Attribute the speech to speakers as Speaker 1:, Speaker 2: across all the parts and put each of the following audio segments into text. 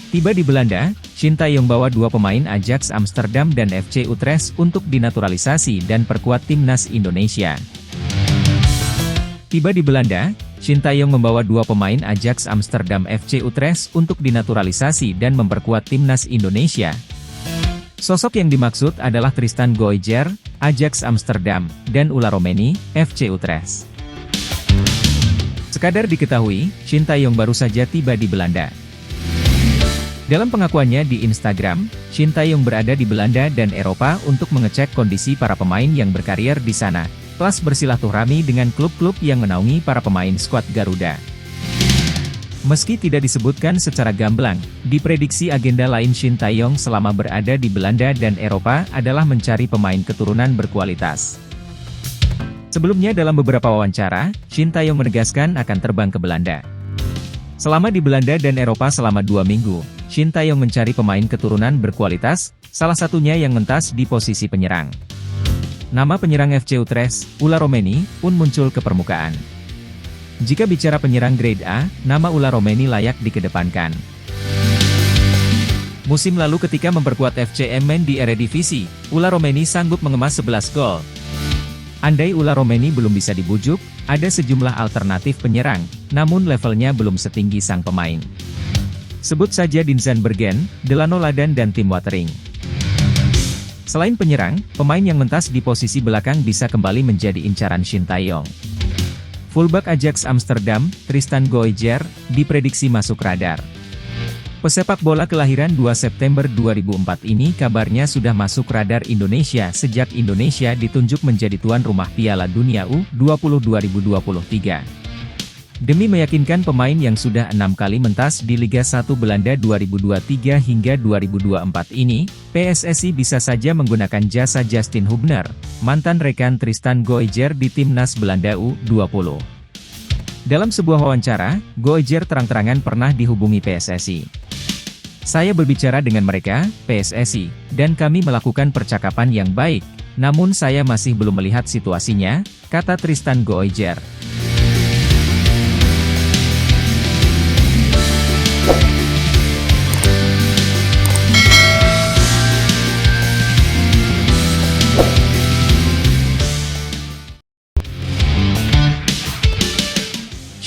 Speaker 1: Tiba di Belanda, Shin Tae-yong bawa dua pemain Ajax Amsterdam dan FC Utrecht untuk dinaturalisasi dan perkuat timnas Indonesia. Tiba di Belanda, Shin Tae-yong membawa dua pemain Ajax Amsterdam FC Utrecht untuk dinaturalisasi dan memperkuat timnas Indonesia. Sosok yang dimaksud adalah Tristan Goijer, Ajax Amsterdam, dan Ulla Romeni, FC Utrecht. Sekadar diketahui, Shin Tae-yong baru saja tiba di Belanda. Dalam pengakuannya di Instagram, Shin Tae-yong berada di Belanda dan Eropa untuk mengecek kondisi para pemain yang berkarier di sana, plus bersilaturahmi dengan klub-klub yang menaungi para pemain skuad Garuda. Meski tidak disebutkan secara gamblang, diprediksi agenda lain Shin Tae-yong selama berada di Belanda dan Eropa adalah mencari pemain keturunan berkualitas. Sebelumnya dalam beberapa wawancara, Shin Tae-yong menegaskan akan terbang ke Belanda. Selama di Belanda dan Eropa selama 2 minggu, Shin Tae-yong mencari pemain keturunan berkualitas, salah satunya yang mentas di posisi penyerang. Nama penyerang FC Utrecht, Ulla Romeni, pun muncul ke permukaan. Jika bicara penyerang grade A, nama Ulla Romeni layak dikedepankan. Musim lalu ketika memperkuat FC Emmen di Eredivisie, Ulla Romeni sanggup mengemas 11 gol. Andai Ulla Romeni belum bisa dibujuk, ada sejumlah alternatif penyerang, namun levelnya belum setinggi sang pemain. Sebut saja Dinsan Bergen, Delano Ladan dan Tim Watering. Selain penyerang, pemain yang mentas di posisi belakang bisa kembali menjadi incaran Shin Tae-yong. Fullback Ajax Amsterdam, Tristan Goijer, diprediksi masuk radar. Pesepak bola kelahiran 2 September 2004 ini kabarnya sudah masuk radar Indonesia sejak Indonesia ditunjuk menjadi tuan rumah Piala Dunia U20 2023. Demi meyakinkan pemain yang sudah 6 kali mentas di Liga 1 Belanda 2023 hingga 2024 ini, PSSI bisa saja menggunakan jasa Justin Hubner, mantan rekan Tristan Goijer di Timnas Belanda U20. Dalam sebuah wawancara, Goijer terang-terangan pernah dihubungi PSSI. Saya berbicara dengan mereka, PSSI, dan kami melakukan percakapan yang baik, namun saya masih belum melihat situasinya, kata Tristan Goijer.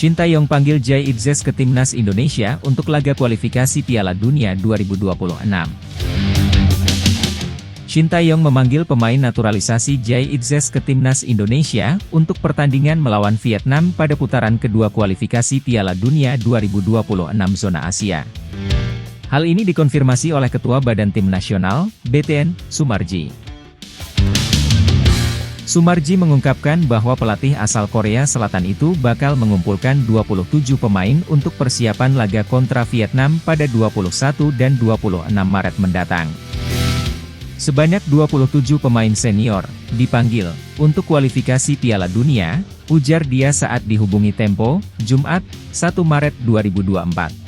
Speaker 1: Shin Tae-yong panggil Jay Itzes ke timnas Indonesia untuk laga kualifikasi Piala Dunia 2026. Shin Tae-yong memanggil pemain naturalisasi Jay Itzes ke timnas Indonesia untuk pertandingan melawan Vietnam pada putaran kedua kualifikasi Piala Dunia 2026 zona Asia. Hal ini dikonfirmasi oleh Ketua Badan Tim Nasional, BTN, Sumarji. Sumarji mengungkapkan bahwa pelatih asal Korea Selatan itu bakal mengumpulkan 27 pemain untuk persiapan laga kontra Vietnam pada 21 dan 26 Maret mendatang. Sebanyak 27 pemain senior dipanggil untuk kualifikasi Piala Dunia, ujar dia saat dihubungi Tempo, Jumat, 1 Maret 2024.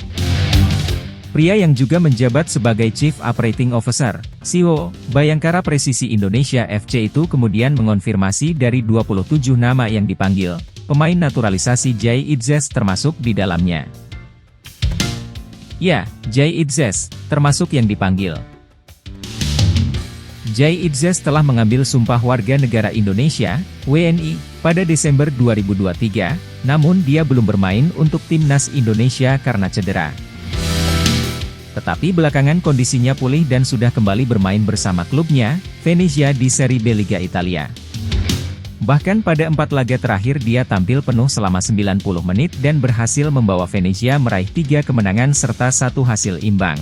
Speaker 1: Pria yang juga menjabat sebagai Chief Operating Officer, CEO, Bayangkara Presisi Indonesia FC itu kemudian mengonfirmasi dari 27 nama yang dipanggil, pemain naturalisasi Jay Itzes termasuk di dalamnya. Ya, Jay Itzes, termasuk yang dipanggil. Jay Itzes telah mengambil sumpah warga negara Indonesia, WNI, pada Desember 2023, namun dia belum bermain untuk timnas Indonesia karena cedera. Tetapi belakangan kondisinya pulih dan sudah kembali bermain bersama klubnya, Venezia di Serie B Liga Italia. Bahkan pada 4 laga terakhir dia tampil penuh selama 90 menit dan berhasil membawa Venezia meraih 3 kemenangan serta 1 hasil imbang.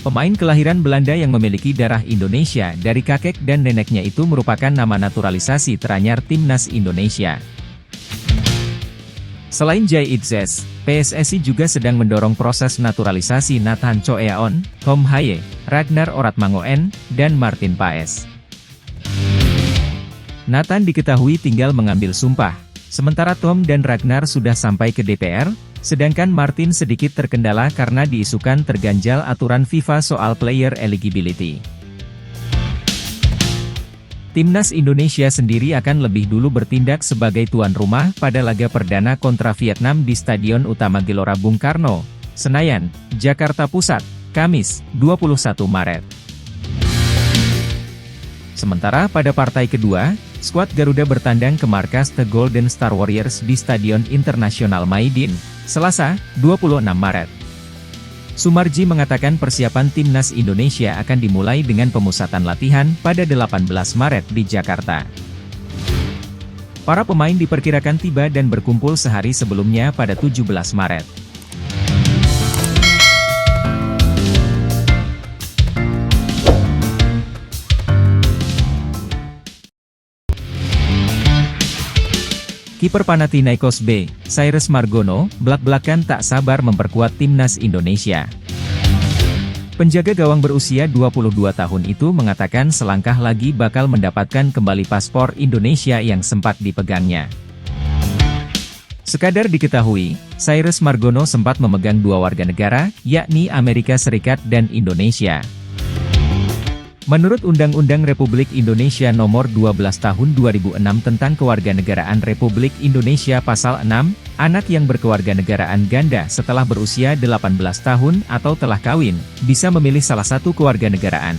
Speaker 1: Pemain kelahiran Belanda yang memiliki darah Indonesia dari kakek dan neneknya itu merupakan nama naturalisasi teranyar timnas Indonesia. Selain Jay Itzes, PSSI juga sedang mendorong proses naturalisasi Nathan Choeaon, Tom Haye, Ragnar Oratmangoen, dan Martin Paes. Nathan diketahui tinggal mengambil sumpah, sementara Tom dan Ragnar sudah sampai ke DPR, sedangkan Martin sedikit terkendala karena diisukan terganjal aturan FIFA soal player eligibility. Timnas Indonesia sendiri akan lebih dulu bertindak sebagai tuan rumah pada laga perdana kontra Vietnam di Stadion Utama Gelora Bung Karno, Senayan, Jakarta Pusat, Kamis, 21 Maret. Sementara pada partai kedua, skuad Garuda bertandang ke markas The Golden Star Warriors di Stadion Internasional Maidin, Selasa, 26 Maret. Sumarji mengatakan persiapan timnas Indonesia akan dimulai dengan pemusatan latihan pada 18 Maret di Jakarta. Para pemain diperkirakan tiba dan berkumpul sehari sebelumnya pada 17 Maret. Kiper Panathinaikos B, Cyrus Margono, belak-belakan tak sabar memperkuat timnas Indonesia. Penjaga gawang berusia 22 tahun itu mengatakan selangkah lagi bakal mendapatkan kembali paspor Indonesia yang sempat dipegangnya. Sekadar diketahui, Cyrus Margono sempat memegang dua warga negara, yakni Amerika Serikat dan Indonesia. Menurut Undang-Undang Republik Indonesia Nomor 12 Tahun 2006 tentang Kewarganegaraan Republik Indonesia Pasal 6, anak yang berkewarganegaraan ganda setelah berusia 18 tahun atau telah kawin, bisa memilih salah satu kewarganegaraan.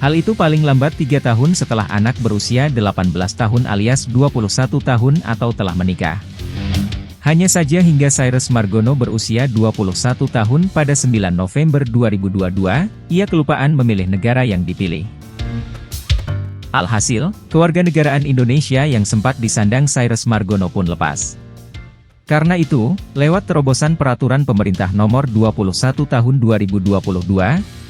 Speaker 1: Hal itu paling lambat 3 tahun setelah anak berusia 18 tahun alias 21 tahun atau telah menikah. Hanya saja hingga Cyrus Margono berusia 21 tahun pada 9 November 2022, ia kelupaan memilih negara yang dipilih. Alhasil, kewarganegaraan Indonesia yang sempat disandang Cyrus Margono pun lepas. Karena itu, lewat terobosan peraturan pemerintah nomor 21 tahun 2022,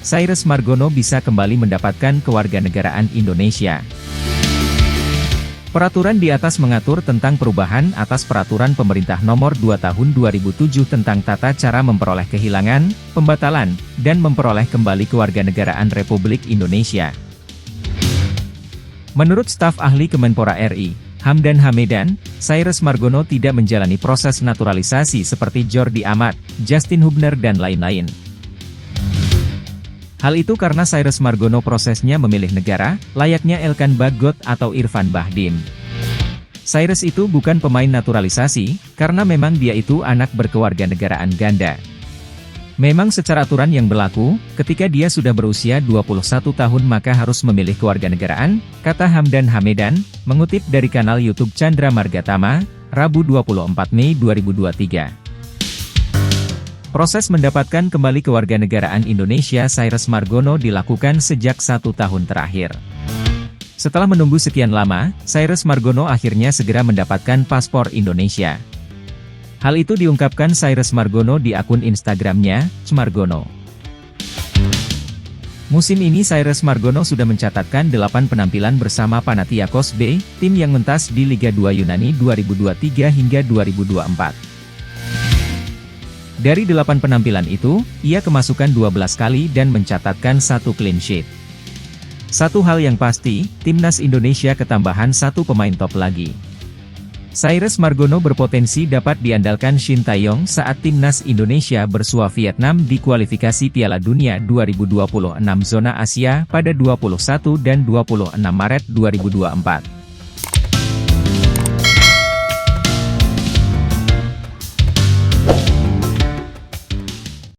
Speaker 1: Cyrus Margono bisa kembali mendapatkan kewarganegaraan Indonesia. Peraturan di atas mengatur tentang perubahan atas Peraturan Pemerintah Nomor 2 Tahun 2007 tentang tata cara memperoleh kehilangan, pembatalan, dan memperoleh kembali kewarganegaraan Republik Indonesia. Menurut staf ahli Kemenpora RI, Hamdan Hamedan, Cyrus Margono tidak menjalani proses naturalisasi seperti Jordi Amat, Justin Hubner dan lain-lain. Hal itu karena Cyrus Margono prosesnya memilih negara, layaknya Elkan Bagot atau Irfan Bahdim. Cyrus itu bukan pemain naturalisasi, karena memang dia itu anak berkewarganegaraan ganda. Memang secara aturan yang berlaku, ketika dia sudah berusia 21 tahun maka harus memilih kewarganegaraan, kata Hamdan Hamedan, mengutip dari kanal YouTube Chandra Margatama, Rabu 24 Mei 2023. Proses mendapatkan kembali kewarganegaraan Indonesia Cyrus Margono dilakukan sejak 1 tahun terakhir. Setelah menunggu sekian lama, Cyrus Margono akhirnya segera mendapatkan paspor Indonesia. Hal itu diungkapkan Cyrus Margono di akun Instagramnya, @margono. Musim ini Cyrus Margono sudah mencatatkan 8 penampilan bersama Panathinaikos B, tim yang mentas di Liga 2 Yunani 2023 hingga 2024. Dari 8 penampilan itu, ia kemasukan 12 kali dan mencatatkan 1 clean sheet. Satu hal yang pasti, timnas Indonesia ketambahan 1 pemain top lagi. Cyrus Margono berpotensi dapat diandalkan Shin Taeyong saat timnas Indonesia bersua Vietnam di kualifikasi Piala Dunia 2026 zona Asia pada 21 dan 26 Maret 2024.